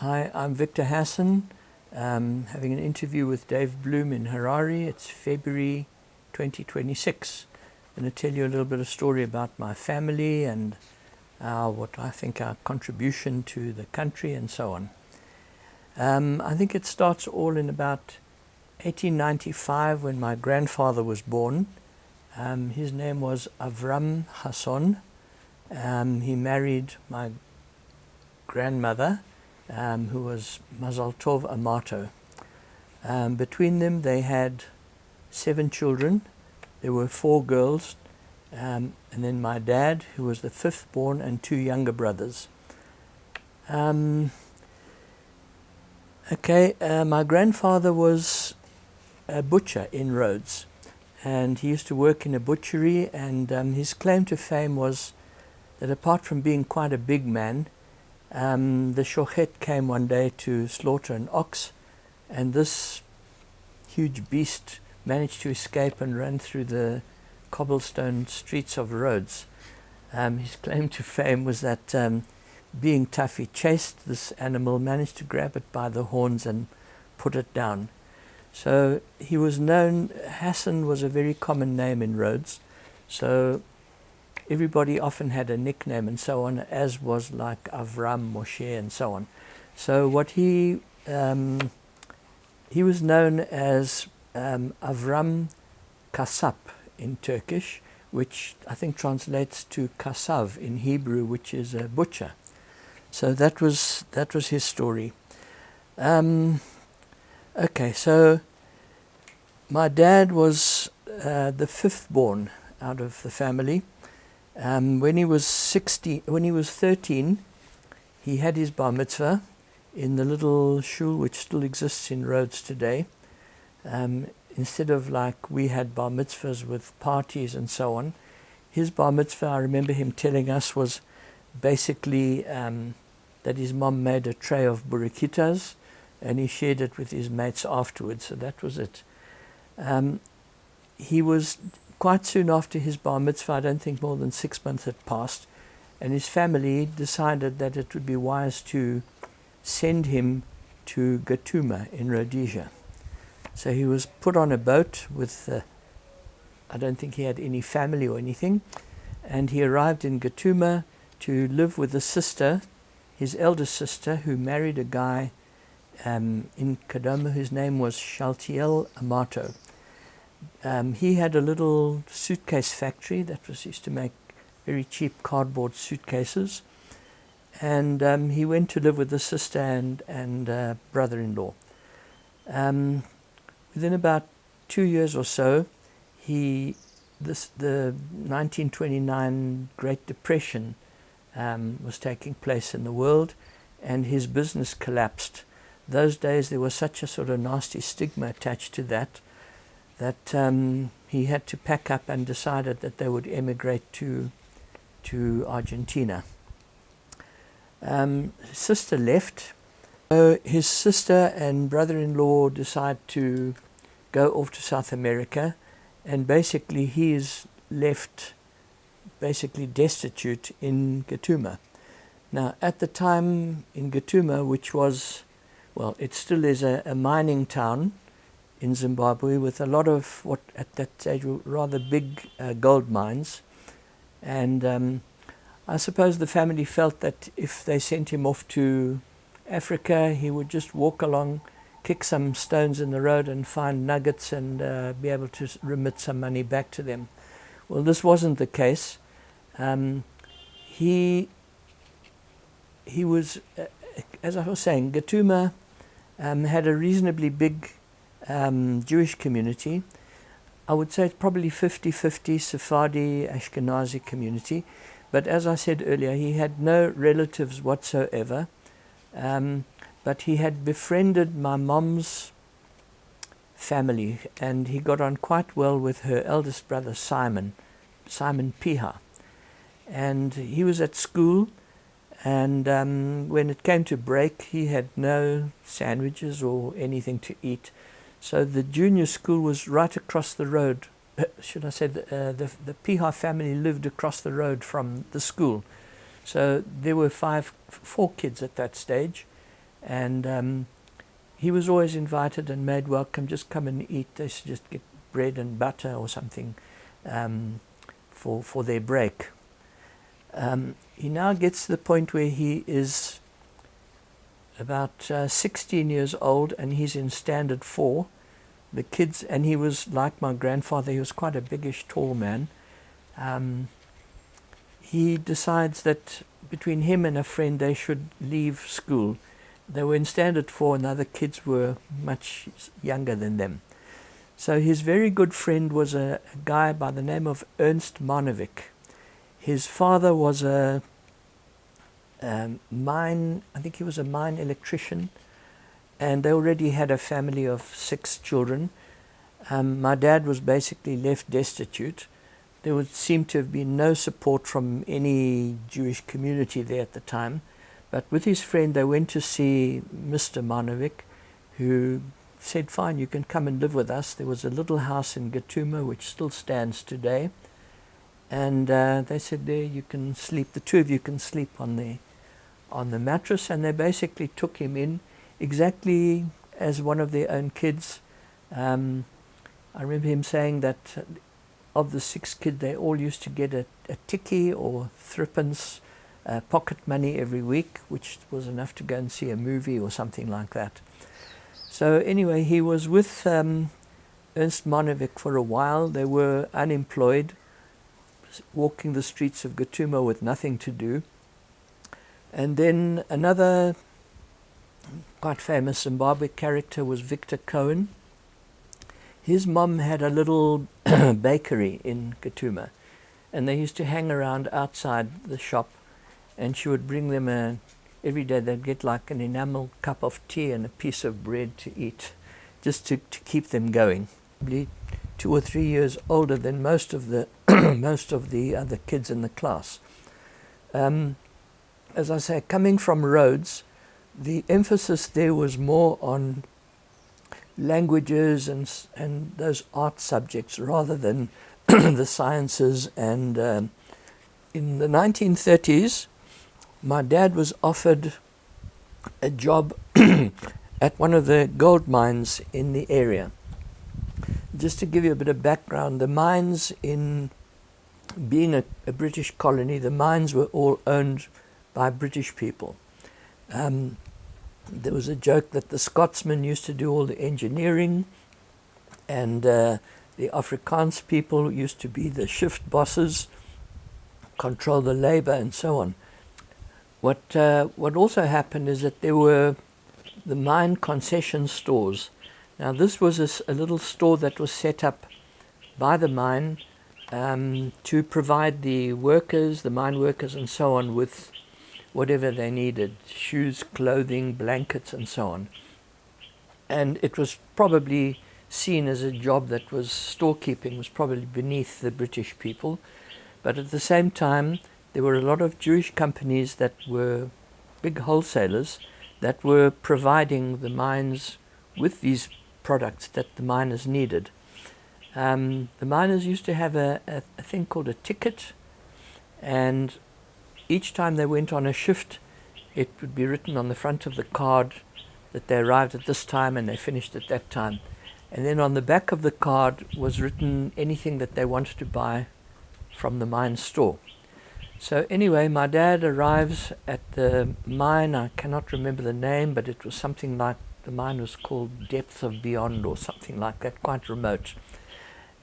Hi, I'm Victor Hasson, having an interview with Dave Bloom in Harare. It's February 2026. I'm going to tell you a little bit of story about my family and what I think our contribution to the country and so on. I think it starts all in about 1895 when my grandfather was born. His name was Avram Hasson. He married my grandmother, who was Mazal Tov Amato. Between them they had 7 children. There were 4 girls, and then my dad, who was the 5th born, and 2 younger brothers. My grandfather was a butcher in Rhodes, and he used to work in a butchery, and his claim to fame was that apart from being quite a big man, the shochet came one day to slaughter an ox, and this huge beast managed to escape and run through the cobblestone streets of Rhodes. His claim to fame was that being tough, he chased this animal, managed to grab it by the horns and put it down. So he was known. Hasson was a very common name in Rhodes, so everybody often had a nickname and so on, as was like Avram, Moshe, and so on. So what he was known as Avram Kasap in Turkish, which I think translates to Kasav in Hebrew, which is a butcher. So that was his story. So my dad was the 5th born out of the family. When he was 13, he had his bar mitzvah in the little shul which still exists in Rhodes today. Instead of like we had bar mitzvahs with parties and so on, his bar mitzvah, I remember him telling us, was basically that his mom made a tray of burakitas and he shared it with his mates afterwards. So that was it. He was quite soon after his bar mitzvah, I don't think more than 6 months had passed, and his family decided that it would be wise to send him to Gatooma in Rhodesia. So he was put on a boat with, I don't think he had any family or anything, and he arrived in Gatooma to live with a sister, his eldest sister, who married a guy in Gatooma whose name was Shaltiel Amato. He had a little suitcase factory that was used to make very cheap cardboard suitcases, and he went to live with the sister and brother-in-law. Within about 2 years or so, the 1929 Great Depression was taking place in the world, and his business collapsed. Those days there was such a sort of nasty stigma attached to that he had to pack up and decided that they would emigrate to Argentina. His sister left. So his sister and brother-in-law decided to go off to South America, and basically he is left basically destitute in Gatooma. Now at the time in Gatooma, which was, well, it still is a mining town in Zimbabwe with a lot of what at that stage were rather big gold mines, and I suppose the family felt that if they sent him off to Africa, he would just walk along, kick some stones in the road and find nuggets and be able to remit some money back to them. Well, this wasn't the case. He was, as I was saying, Gatooma had a reasonably big Jewish community. I would say it's probably 50-50 Sephardi, Ashkenazi community. But as I said earlier, he had no relatives whatsoever. But he had befriended my mom's family, and he got on quite well with her eldest brother Simon Piha. And he was at school, and when it came to break, he had no sandwiches or anything to eat. So the junior school was right across the road. Should I say the Piha family lived across the road from the school. So there were 4 kids at that stage, and he was always invited and made welcome. Just come and eat. They should just get bread and butter or something for their break. He now gets to the point where he is about 16 years old, and he's in Standard 4. The kids, and he was like my grandfather, he was quite a biggish, tall man. He decides that between him and a friend they should leave school. They were in Standard 4 and the other kids were much younger than them. So his very good friend was a guy by the name of Ernst Marnovic. His father was a mine, I think he was a mine electrician, and they already had a family of 6 children. My dad was basically left destitute. There would seem to have been no support from any Jewish community there at the time. But with his friend, they went to see Mr. Marnovic, who said, fine, you can come and live with us. There was a little house in Gatooma, which still stands today. And they said, there you can sleep, the two of you can sleep on the mattress. And they basically took him in exactly as one of their own kids. I remember him saying that of the 6 kids, they all used to get a tikkie or threepence pocket money every week, which was enough to go and see a movie or something like that. So anyway, he was with Ernst Marnovic for a while. They were unemployed, walking the streets of Gatooma with nothing to do. And then another quite famous Zimbabwe character was Victor Cohen. His mom had a little bakery in Gatooma, and they used to hang around outside the shop, and she would bring them every day they'd get like an enamel cup of tea and a piece of bread to eat, just to keep them going. Probably 2 or 3 years older than most of the most of the other kids in the class. As I say, coming from Rhodes, the emphasis there was more on languages and those art subjects rather than the sciences. And in the 1930s, my dad was offered a job at one of the gold mines in the area. Just to give you a bit of background, the mines, in being a British colony, the mines were all owned by British people. There was a joke that the Scotsmen used to do all the engineering, and the Afrikaans people used to be the shift bosses, control the labor, and so on. What also happened is that there were the mine concession stores. Now this was a little store that was set up by the mine to provide the workers, the mine workers and so on, with whatever they needed, shoes, clothing, blankets and so on. And it was probably seen as a job that was, storekeeping was probably beneath the British people. But at the same time, there were a lot of Jewish companies that were big wholesalers that were providing the mines with these products that the miners needed. The miners used to have a thing called a ticket, and each time they went on a shift, it would be written on the front of the card that they arrived at this time and they finished at that time. And then on the back of the card was written anything that they wanted to buy from the mine store. So anyway, my dad arrives at the mine. I cannot remember the name, but it was something like, the mine was called Depth of Beyond or something like that, quite remote.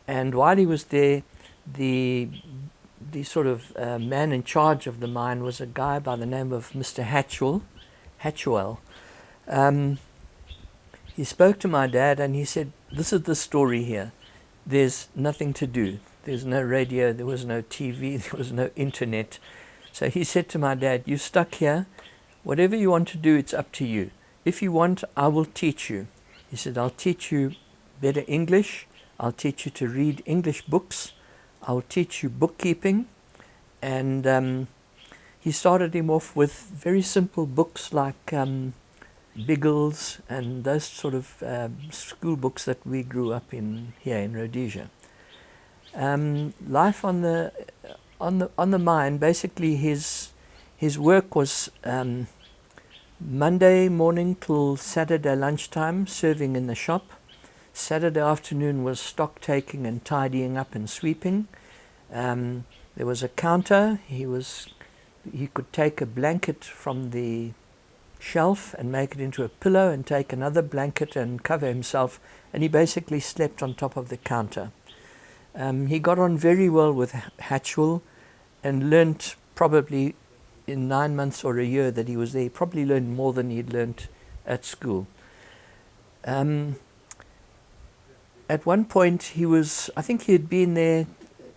And while he was there, the sort of man in charge of the mine was a guy by the name of Mr. Hatchwell. He spoke to my dad and he said, this is the story here. There's nothing to do. There's no radio, there was no TV, there was no internet. So he said to my dad, you're stuck here. Whatever you want to do, it's up to you. If you want, I will teach you. He said, I'll teach you better English. I'll teach you to read English books. I'll teach you bookkeeping. And he started him off with very simple books like Biggles and those sort of school books that we grew up in here in Rhodesia. Life on the mine, basically his work was Monday morning till Saturday lunchtime, serving in the shop. Saturday afternoon was stock taking and tidying up and sweeping. There was a counter. He could take a blanket from the shelf and make it into a pillow and take another blanket and cover himself, and he basically slept on top of the counter. He got on very well with Hatchell and learnt, probably in 9 months or a year that he was there, he probably learned more than he'd learnt at school. At one point I think he had been there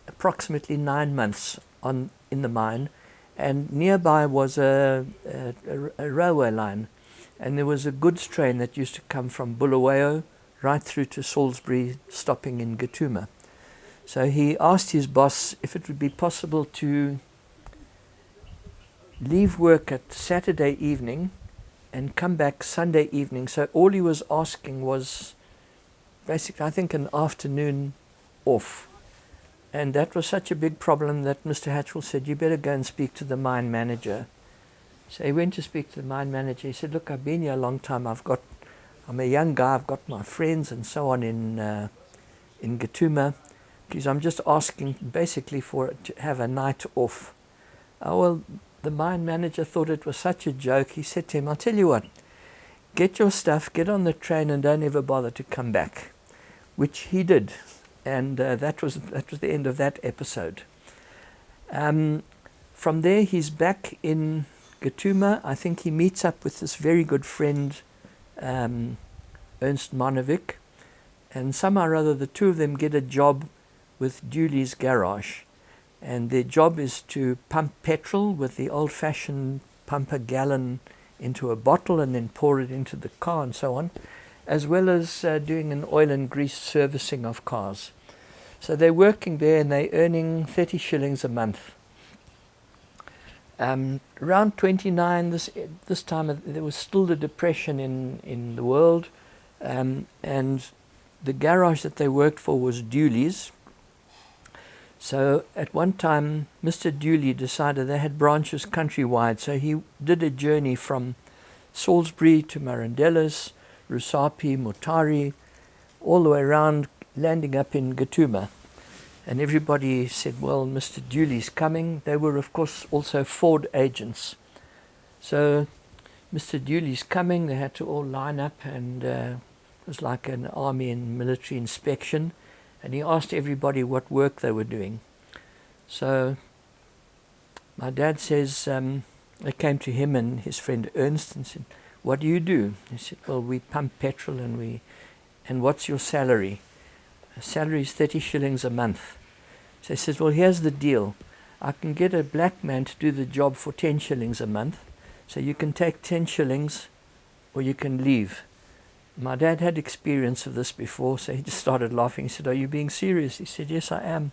approximately 9 months in the mine, and nearby was a railway line, and there was a goods train that used to come from Bulawayo right through to Salisbury, stopping in Gatooma. So he asked his boss if it would be possible to leave work at Saturday evening and come back Sunday evening. So all he was asking was basically, I think, an afternoon off. And that was such a big problem that Mr. Hatchell said, you better go and speak to the mine manager. So he went to speak to the mine manager. He said, look, I've been here a long time. I'm a young guy. I've got my friends and so on in Gatooma. Because I'm just asking basically to have a night off. Oh, well, the mine manager thought it was such a joke. He said to him, I'll tell you what, get your stuff, get on the train and don't ever bother to come back. Which he did. And that was the end of that episode. From there, he's back in Gatooma. I think he meets up with this very good friend, Ernst Manovic. And somehow or other, the two of them get a job with Dooley's garage. And their job is to pump petrol with the old-fashioned pump a gallon into a bottle and then pour it into the car and so on, as well as doing an oil and grease servicing of cars. So they're working there and they're earning 30 shillings a month. Around 29, this time there was still the depression in the world, and the garage that they worked for was Dooley's. So at one time, Mr. Dooley decided they had branches countrywide, so he did a journey from Salisbury to Marandellas, Rusapi, Mutari, all the way around, landing up in Gatooma. And everybody said, well, Mr. Dooley's coming. They were, of course, also Ford agents. So Mr. Dooley's coming. They had to all line up, and it was like an army and military inspection. And he asked everybody what work they were doing. So my dad says, they came to him and his friend Ernst and said, what do you do? He said, well, we pump petrol and what's your salary? Salary is 30 shillings a month. So he says, well, here's the deal. I can get a black man to do the job for 10 shillings a month. So you can take 10 shillings or you can leave. My dad had experience of this before, so he just started laughing. He said, are you being serious? He said, yes, I am.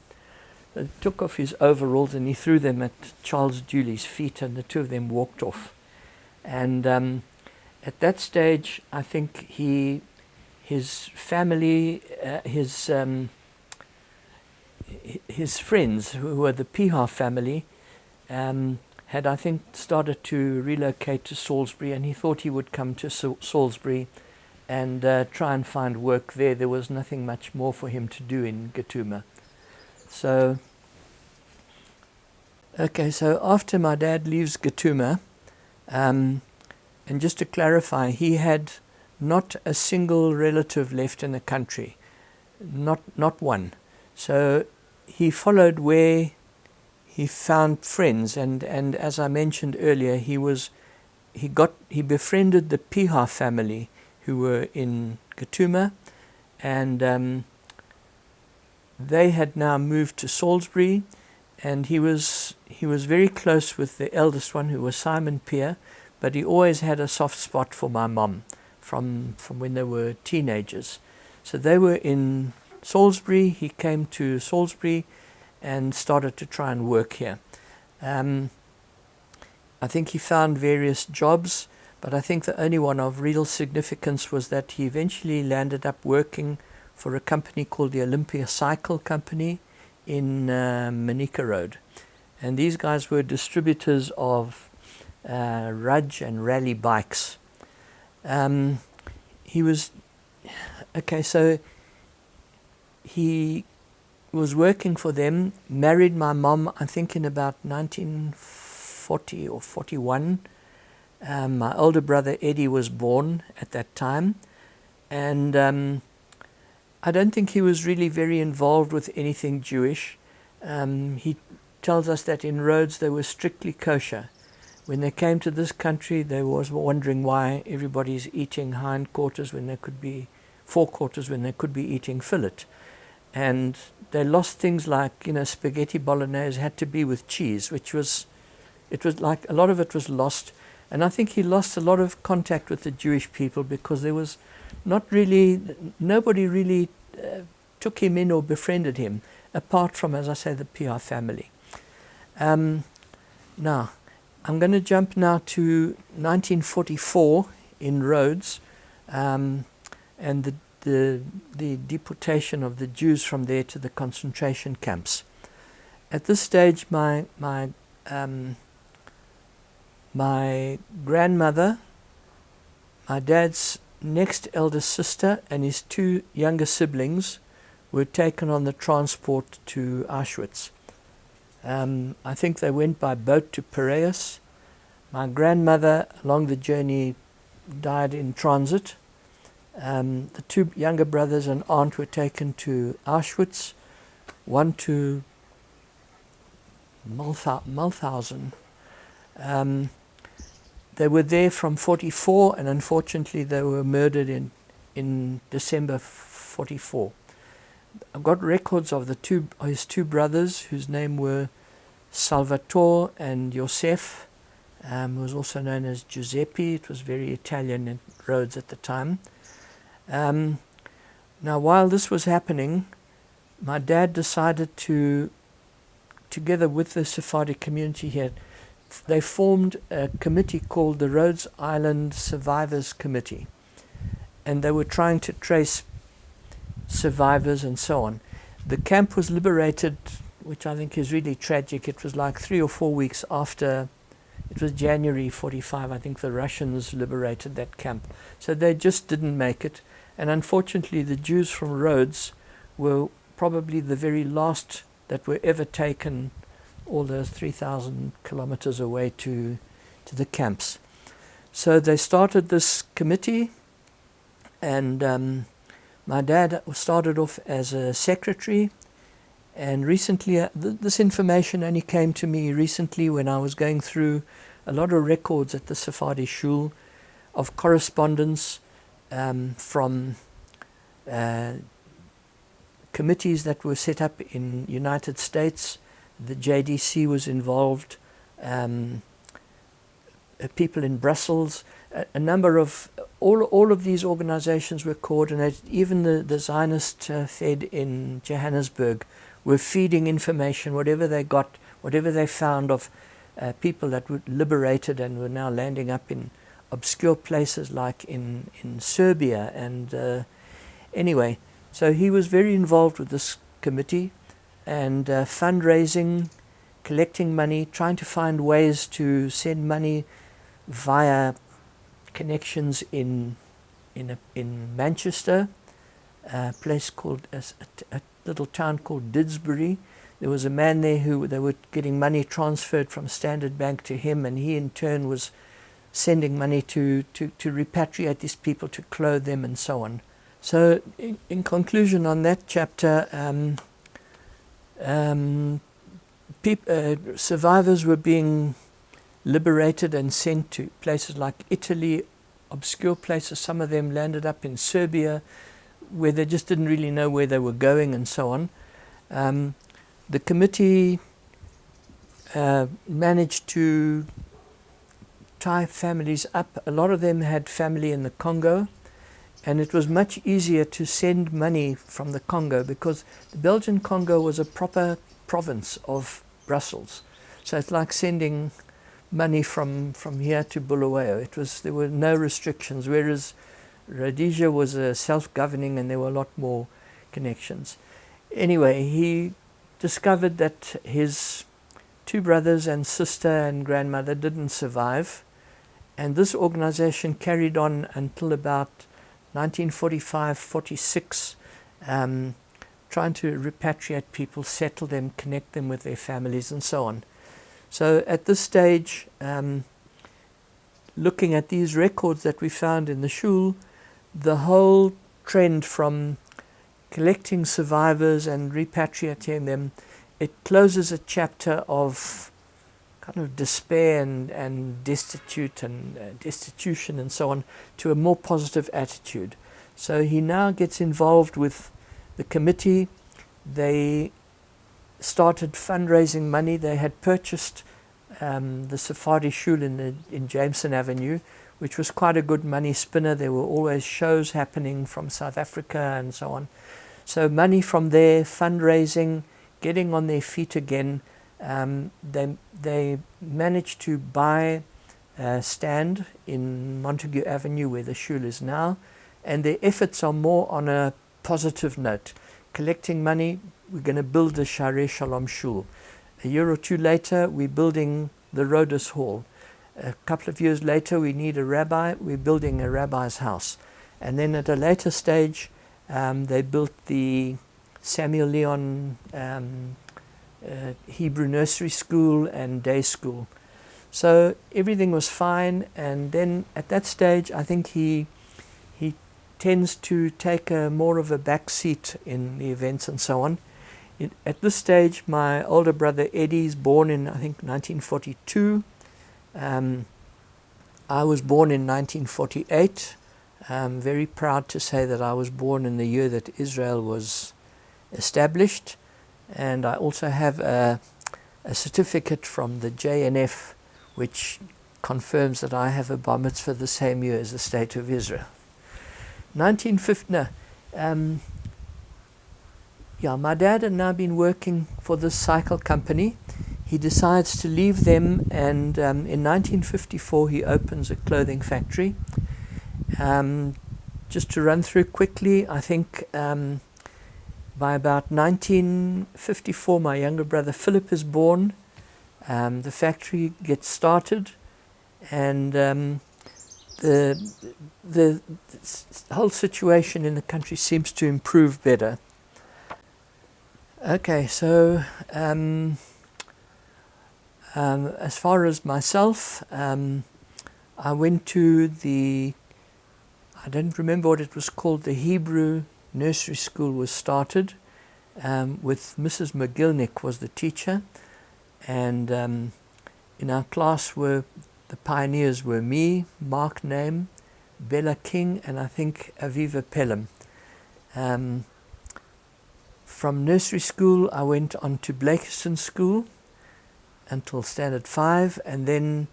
So he took off his overalls and he threw them at Charles Dooley's feet, and the two of them walked off. And at that stage, I think his family, his friends, who were the Piha family, had, I think, started to relocate to Salisbury, and he thought he would come to Salisbury and try and find work there. There was nothing much more for him to do in Gatooma. So, okay, so after my dad leaves Gatooma, and just to clarify, he had not a single relative left in the country, not one. So he followed where he found friends, and as I mentioned earlier, he befriended the Piha family who were in Gatooma, and they had now moved to Salisbury, and he was very close with the eldest one, who was Simon Piha, but he always had a soft spot for my mum from when they were teenagers. So they were in Salisbury. He came to Salisbury and started to try and work here. I think he found various jobs, but I think the only one of real significance was that he eventually landed up working for a company called the Olympia Cycle Company in Manica Road. And these guys were distributors of Rudge and rally bikes. He was, okay, so he was working for them, married my mom, I think in about 1940 or 41. My older brother Eddie was born at that time, and I don't think he was really very involved with anything Jewish. He tells us that in Rhodes they were strictly kosher. When they came to this country, they was wondering why everybody's eating hindquarters when they could be forequarters when they could be eating fillet. And they lost things like, spaghetti bolognese had to be with cheese, it was like a lot of it was lost. And I think he lost a lot of contact with the Jewish people because there was nobody really took him in or befriended him, apart from, as I say, the PR family. Now, I'm going to jump now to 1944 in Rhodes, and the deportation of the Jews from there to the concentration camps. At this stage, my grandmother, my dad's next eldest sister, and his two younger siblings were taken on the transport to Auschwitz. I think they went by boat to Piraeus. My grandmother, along the journey, died in transit. The two younger brothers and aunt were taken to Auschwitz, one to Mauthausen. They were there from 44, and unfortunately they were murdered in December 44. I've got records of his two brothers, whose name were Salvatore and Josef, who was also known as Giuseppe. It was very Italian in Rhodes at the time. Now, while this was happening, my dad decided to, together with the Sephardic community here, they formed a committee called the Rhodes Island Survivors Committee. And they were trying to trace survivors and so on. The camp was liberated, which I think is really tragic. It was like 3 or 4 weeks after, it was January 45, I think the Russians liberated that camp. So they just didn't make it. And unfortunately, the Jews from Rhodes were probably the very last that were ever taken all those 3,000 kilometers away to the camps. So they started this committee, and my dad started off as a secretary, and recently, this information only came to me recently when I was going through a lot of records at the Sephardi Shul of correspondence from committees that were set up in United States. The JDC was involved, people in Brussels, a number of, all of these organizations were coordinated. Even the Zionist Fed in Johannesburg were feeding information, whatever they got, whatever they found of people that were liberated and were now landing up in obscure places like in Serbia. And anyway, so he was very involved with this committee, and fundraising, collecting money, trying to find ways to send money via connections in Manchester, a place called a little town called Didsbury. There was a man there who they were getting money transferred from Standard Bank to him, and he in turn was sending money to repatriate these people, to clothe them and so on. So in conclusion on that chapter, survivors were being liberated and sent to places like Italy, obscure places. Some of them landed up in Serbia, where they just didn't really know where they were going and so on. The committee managed to tie families up. A lot of them had family in the Congo, and it was much easier to send money from the Congo because the Belgian Congo was a proper province of Brussels. So it's like sending money from here to Bulawayo. There were no restrictions, whereas Rhodesia was self-governing and there were a lot more connections. Anyway, he discovered that his two brothers and sister and grandmother didn't survive, and this organization carried on until about 1945-46, trying to repatriate people, settle them, connect them with their families, and so on. So at this stage, looking at these records that we found in the shul, the whole trend from collecting survivors and repatriating them, it closes a chapter of kind of despair and destitution and so on to a more positive attitude. So he now gets involved with the committee. They started fundraising money. They had purchased the Sephardi Shul in Jameson Avenue, which was quite a good money spinner. There were always shows happening from South Africa and so on. So money from there, fundraising, getting on their feet again. They managed to buy a stand in Montague Avenue where the shul is now, and their efforts are more on a positive note. Collecting money, we're going to build the Sharei Shalom Shul. A year or two later, we're building the Rhodes Hall. A couple of years later, we need a rabbi. We're building a rabbi's house. And then at a later stage, they built the Samuel Leon Hebrew Nursery School and Day School. So everything was fine. And then at that stage, I think he tends to take more of a back seat in the events and so on. At this stage, my older brother Eddie is born in, I think, 1942. I was born in 1948. I'm very proud to say that I was born in the year that Israel was established. And I also have a certificate from the JNF which confirms that I have a bar mitzvah the same year as the State of Israel. 1950, my dad had now been working for this cycle company. He decides to leave them, and in 1954 he opens a clothing factory. Just to run through quickly, I think by about 1954 my younger brother Philip is born. The factory gets started, and the whole situation in the country seems to improve better. Okay, so as far as myself, I went to I don't remember what it was called, the Hebrew Nursery School was started with Mrs. McGillnick was the teacher, and in our class the pioneers were me, Mark Name, Bella King, and I think Aviva Pelham. From nursery school, I went on to Blakiston School until Standard 5, and then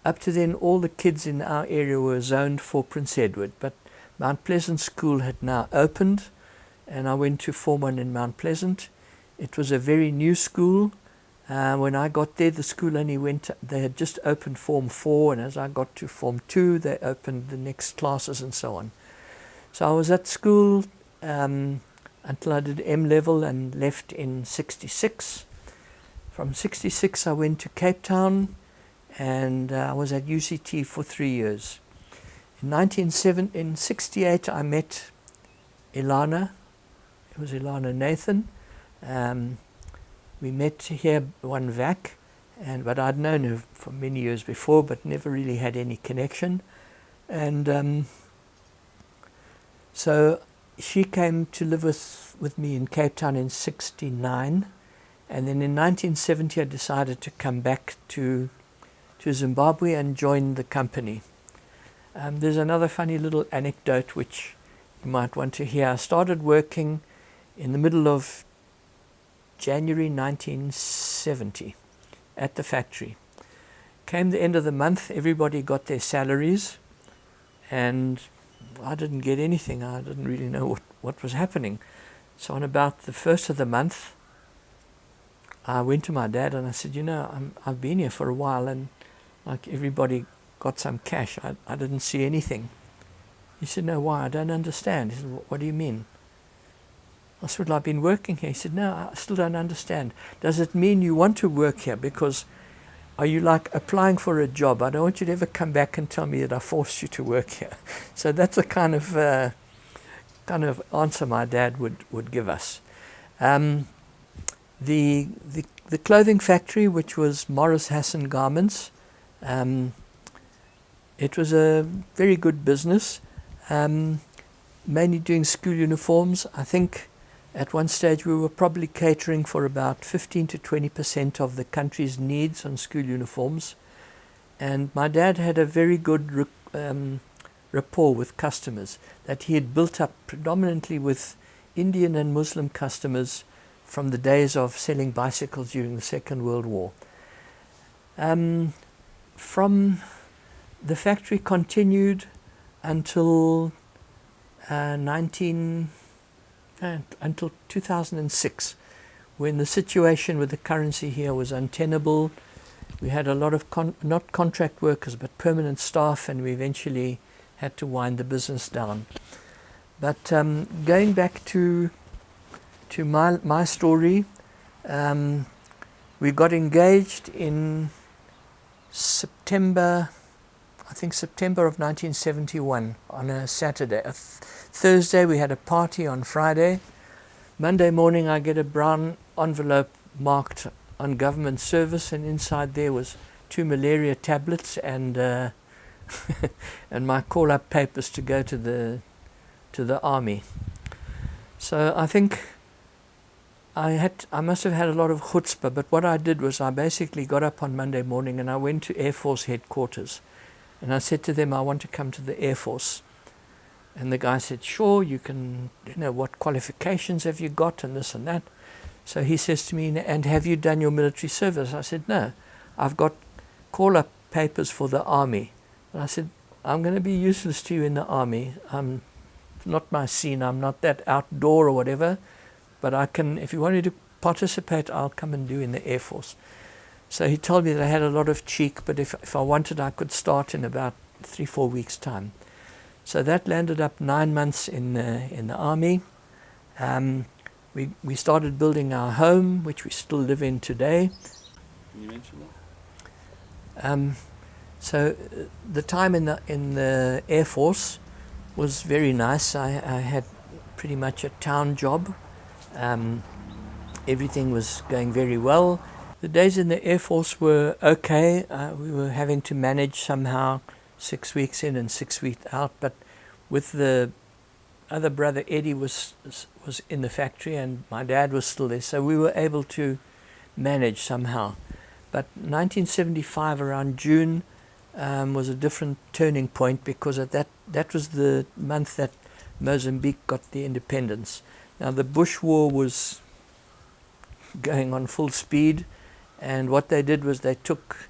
up to then all the kids in our area were zoned for Prince Edward, but Mount Pleasant School had now opened, and I went to Form 1 in Mount Pleasant. It was a very new school. When I got there, the school they had just opened Form 4, and as I got to Form 2, they opened the next classes and so on. So I was at school until I did M-level and left in 66. From 66 I went to Cape Town, and I was at UCT for 3 years. In 68 I met Ilana. It was Ilana Nathan. We met here one vac, but I'd known her for many years before, but never really had any connection. And so she came to live with me in Cape Town in 69, and then in 1970 I decided to come back to Zimbabwe and join the company. There's another funny little anecdote which you might want to hear. I started working in the middle of January 1970 at the factory. Came the end of the month, everybody got their salaries, and I didn't get anything. I didn't really know what was happening. So on about the first of the month, I went to my dad and I said, I've been here for a while, and like everybody got some cash. I didn't see anything. He said, no, why? I don't understand. He said, what do you mean? I said, well, I've been working here. He said, no, I still don't understand. Does it mean you want to work here? Because are you like applying for a job? I don't want you to ever come back and tell me that I forced you to work here. So that's the kind of answer my dad would give us. The clothing factory, which was Morris Hasson Garments, it was a very good business, mainly doing school uniforms. I think at one stage we were probably catering for about 15 to 20% of the country's needs on school uniforms. And my dad had a very good rapport with customers that he had built up predominantly with Indian and Muslim customers from the days of selling bicycles during the Second World War. From the factory continued until until 2006, when the situation with the currency here was untenable. We had a lot of not contract workers but permanent staff, and we eventually had to wind the business down. But going back to my story, we got engaged in September of 1971 on a Saturday. Thursday we had a party on Friday. Monday morning I get a brown envelope marked on government service, and inside there was 2 malaria tablets and and my call-up papers to go to the army. So I think I must have had a lot of chutzpah, but what I did was I basically got up on Monday morning and I went to Air Force headquarters, and I said to them, I want to come to the Air Force. And the guy said, sure, you can, what qualifications have you got, and this and that. So he says to me, and have you done your military service? I said, no, I've got call-up papers for the army. And I said, I'm going to be useless to you in the army. I'm not my scene. I'm not that outdoor or whatever. But I can, if you want me to participate, I'll come and do in the Air Force. So he told me that I had a lot of cheek, but if I wanted, I could start in about 3-4 weeks' time. So that landed up 9 months in the army. We started building our home, which we still live in today. Can you mention that? So the time in the Air Force was very nice. I had pretty much a town job. Everything was going very well. The days in the Air Force were okay. We were having to manage somehow 6 weeks in and 6 weeks out, but with the other brother, Eddie was in the factory and my dad was still there, so we were able to manage somehow. But 1975 around June was a different turning point, because that was the month that Mozambique got the independence. Now the Bush War was going on full speed, and what they did was they took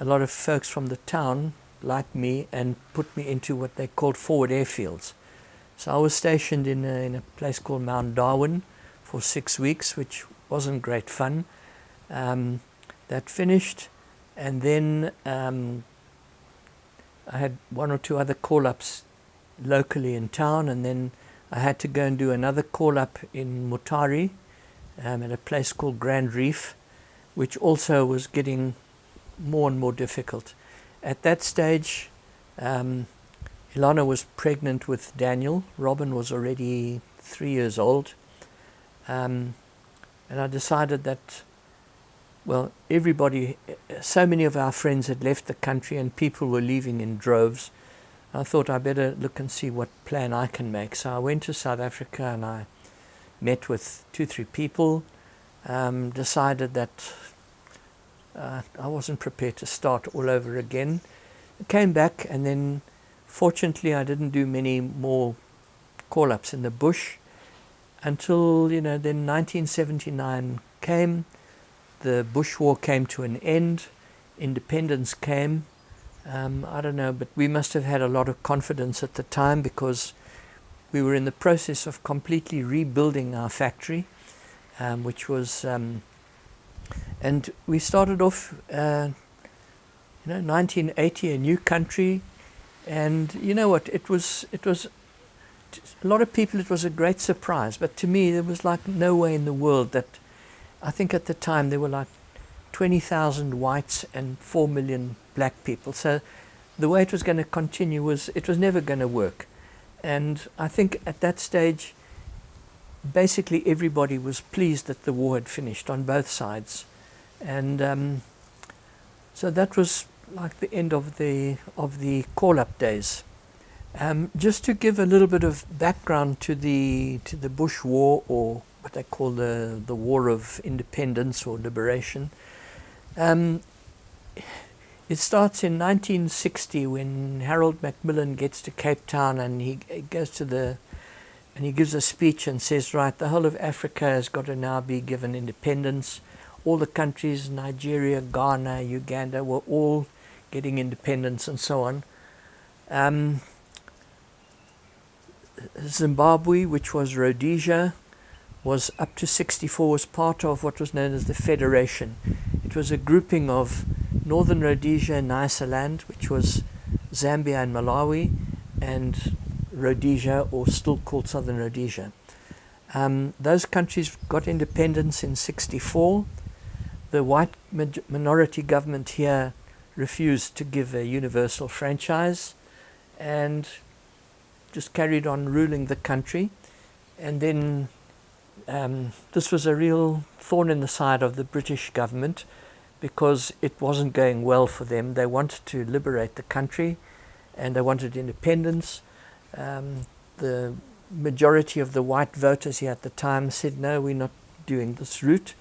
a lot of folks from the town like me and put me into what they called forward airfields. So I was stationed in a place called Mount Darwin for 6 weeks, which wasn't great fun. That finished, and then I had 1 or 2 other call-ups locally in town, and then I had to go and do another call-up in Mutare at a place called Grand Reef, which also was getting more and more difficult. At that stage, Ilana was pregnant with Daniel. Robin was already 3 years old. And I decided that, well, everybody, so many of our friends had left the country and people were leaving in droves. I thought I better look and see what plan I can make. So I went to South Africa and I met with 2-3 people, decided that I wasn't prepared to start all over again. I came back, and then fortunately I didn't do many more call-ups in the bush until, then 1979 came. The Bush War came to an end. Independence came. I don't know, but we must have had a lot of confidence at the time, because we were in the process of completely rebuilding our factory, which was, and we started off, 1980, a new country, and you know what? It was a lot of people it was a great surprise, but to me there was like no way in the world that, I think at the time there were like 20,000 whites and 4 million black people. So the way it was going to continue was, it was never going to work. And I think at that stage, basically everybody was pleased that the war had finished on both sides. And so that was like the end of the call-up days. Just to give a little bit of background to the Bush War, or what they call the War of Independence or Liberation. It starts in 1960 when Harold Macmillan gets to Cape Town, and he goes and he gives a speech and says, right, the whole of Africa has got to now be given independence. All the countries, Nigeria, Ghana, Uganda, were all getting independence and so on. Zimbabwe, which was Rhodesia, was up to 64, was part of what was known as the Federation. It was a grouping of Northern Rhodesia and Nyasaland, which was Zambia and Malawi, and Rhodesia, or still called Southern Rhodesia. Those countries got independence in 64. The white minority government here refused to give a universal franchise and just carried on ruling the country. And then this was a real thorn in the side of the British government, because it wasn't going well for them. They wanted to liberate the country and they wanted independence. The majority of the white voters here at the time said, no, we're not doing this route,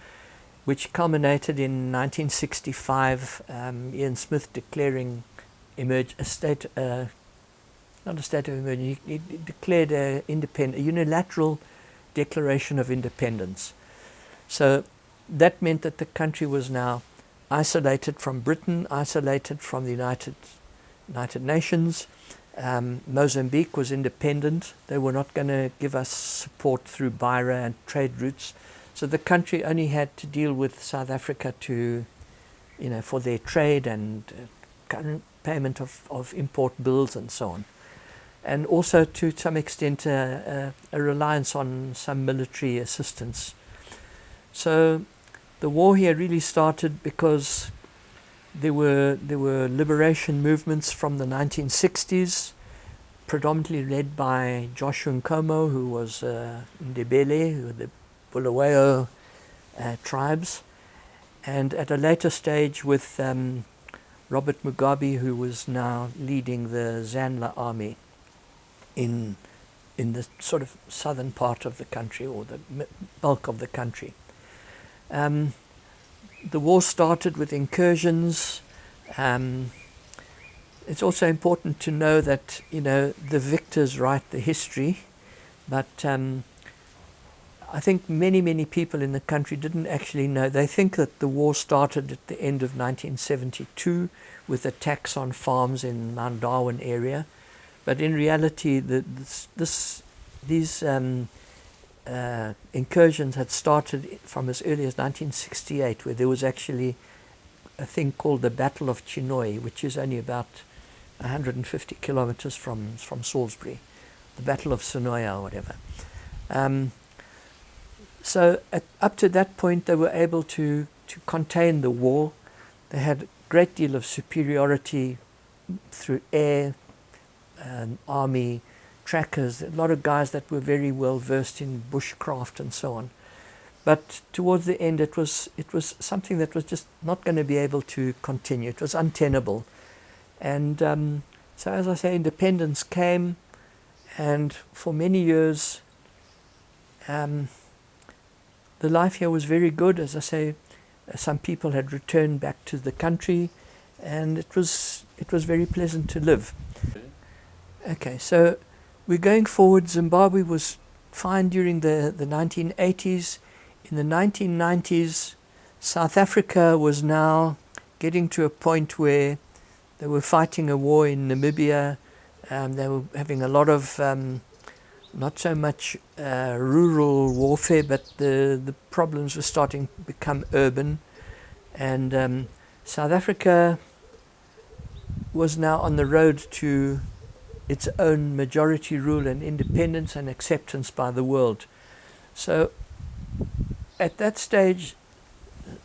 which culminated in 1965, Ian Smith declaring not a state of emergency, he declared a unilateral declaration of independence. So that meant that the country was now isolated from Britain, isolated from the United Nations. Mozambique was independent. They were not going to give us support through Beira and trade routes. So the country only had to deal with South Africa to, for their trade and current payment of import bills and so on. And also to some extent a reliance on some military assistance. So the war here really started because there were liberation movements from the 1960s, predominantly led by Joshua Nkomo, who was Ndebele, who were the Bulawayo tribes, and at a later stage with Robert Mugabe, who was now leading the Zanla army in the sort of southern part of the country, or the bulk of the country. The war started with incursions. It's also important to know that, the victors write the history, but I think many people in the country didn't actually know. They think that the war started at the end of 1972 with attacks on farms in Mount Darwin area, but in reality these incursions had started from as early as 1968, where there was actually a thing called the Battle of Chinhoyi, which is only about 150 kilometers from Salisbury, the Battle of Sonoya or whatever. So up to that point they were able to contain the war. They had a great deal of superiority through air, army, trackers, a lot of guys that were very well versed in bushcraft and so on. But towards the end it was something that was just not going to be able to continue. It was untenable. And so as I say, independence came, and for many years the life here was very good. As I say, some people had returned back to the country, and it was very pleasant to live. Okay, so we're going forward. Zimbabwe was fine during the 1980s. In the 1990s, South Africa was now getting to a point where they were fighting a war in Namibia. They were having a lot of not so much rural warfare, but the problems were starting to become urban. And South Africa was now on the road to its own majority rule and independence and acceptance by the world. So at that stage,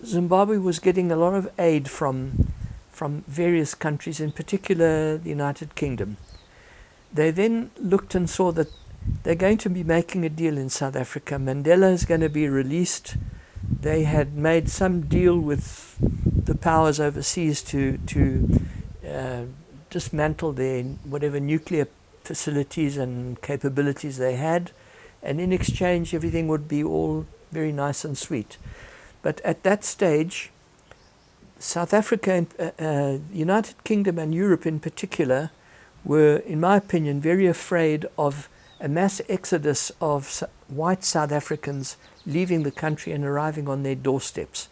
Zimbabwe was getting a lot of aid from various countries, in particular the United Kingdom. They then looked and saw that they're going to be making a deal in South Africa. Mandela is going to be released. They had made some deal with the powers overseas to dismantle their whatever nuclear facilities and capabilities they had, and in exchange everything would be all very nice and sweet. But at that stage, South Africa, United Kingdom and Europe in particular were, in my opinion, very afraid of a mass exodus of white South Africans leaving the country and arriving on their doorsteps.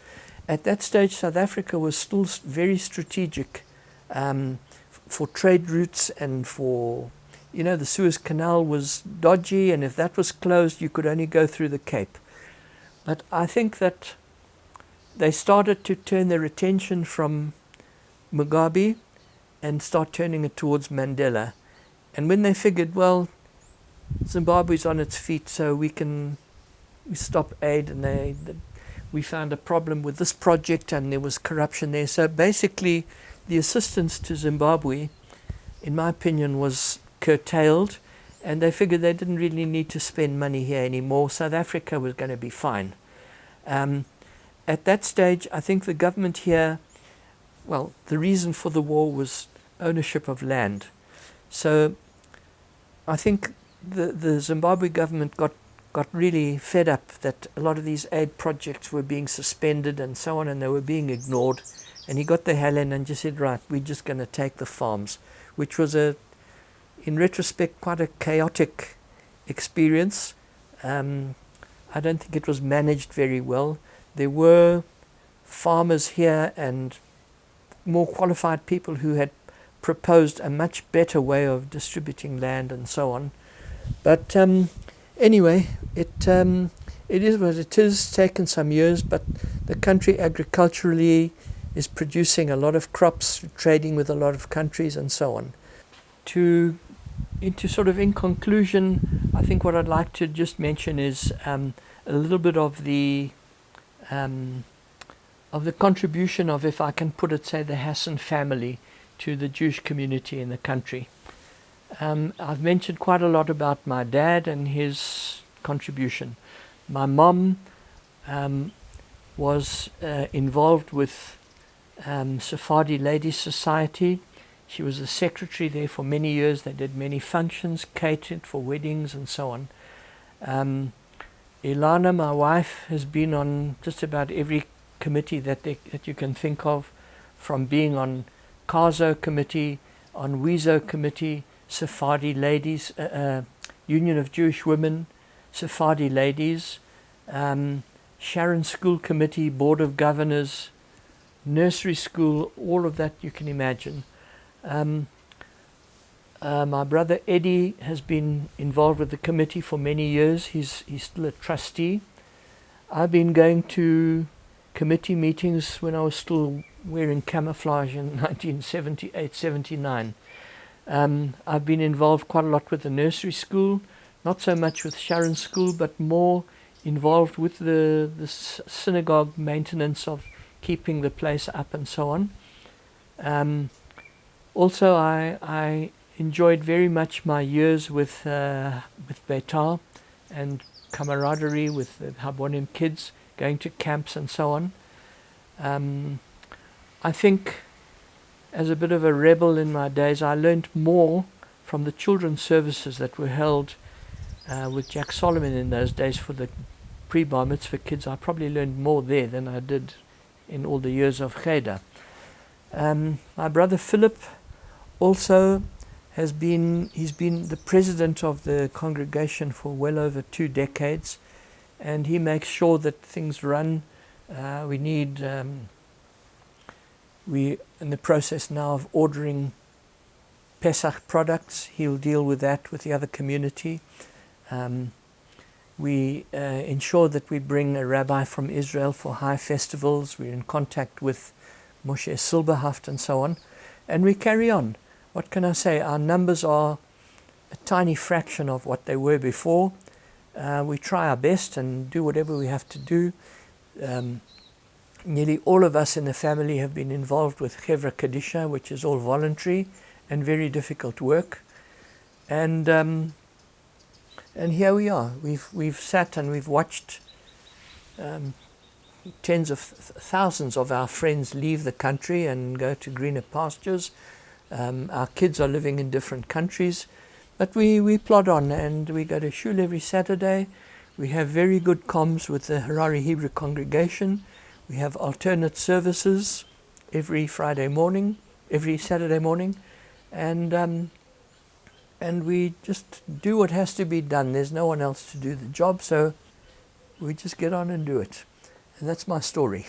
At that stage, South Africa was still very strategic for trade routes and for, the Suez Canal was dodgy, and if that was closed, you could only go through the Cape. But I think that they started to turn their attention from Mugabe and start turning it towards Mandela. And when they figured, well, Zimbabwe's on its feet, so we stop aid, and we found a problem with this project and there was corruption there. So basically the assistance to Zimbabwe, in my opinion, was curtailed, and they figured they didn't really need to spend money here anymore. South Africa was going to be fine. At that stage, I think the government here, well, the reason for the war was ownership of land. So I think the Zimbabwe government got really fed up that a lot of these aid projects were being suspended and so on, and they were being ignored. And he got the hell in and just said, right, we're just going to take the farms, which was, in retrospect, quite a chaotic experience. I don't think it was managed very well. There were farmers here and more qualified people who had proposed a much better way of distributing land and so on. But anyway, it is what it is. Taken some years, but the country agriculturally is producing a lot of crops, trading with a lot of countries and so on. In conclusion, I think what I'd like to just mention is a little bit of the contribution of, if I can put it, say, the Hasson family to the Jewish community in the country. I've mentioned quite a lot about my dad and his contribution. My mom was involved with Sephardi Ladies Society. She was a secretary there for many years. They did many functions, catered for weddings and so on. Ilana, my wife, has been on just about every committee that you can think of, from being on CARZO committee, on WIZO committee, Sephardi Ladies, Union of Jewish Women, Sephardi Ladies, Sharon School Committee, Board of Governors, nursery school, all of that you can imagine. My brother Eddie has been involved with the committee for many years. He's still a trustee. I've been going to committee meetings when I was still wearing camouflage in 1978-79. I've been involved quite a lot with the nursery school, not so much with Sharon School, but more involved with the synagogue maintenance of keeping the place up and so on. Also, I enjoyed very much my years with Beitar and camaraderie with the Habonim kids, going to camps and so on. I think as a bit of a rebel in my days, I learned more from the children's services that were held with Jack Solomon in those days for the pre-bar mitzvah kids. I probably learned more there than I did in all the years of Cheder. My brother Philip also he's been the president of the congregation for well over 2 decades, and he makes sure that things run. We're in the process now of ordering Pesach products. He'll deal with that with the other community. We ensure that we bring a rabbi from Israel for high festivals. We're in contact with Moshe Silberhaft and so on. And we carry on. What can I say? Our numbers are a tiny fraction of what they were before. We try our best and do whatever we have to do. Nearly all of us in the family have been involved with Chevra Kadisha, which is all voluntary and very difficult work. And here we are. We've sat and we've watched tens of thousands of our friends leave the country and go to greener pastures. Our kids are living in different countries, but we plod on, and we go to shul every Saturday. We have very good comms with the Harare Hebrew congregation. We have alternate services every Saturday morning, and we just do what has to be done. There's no one else to do the job, so we just get on and do it. And that's my story.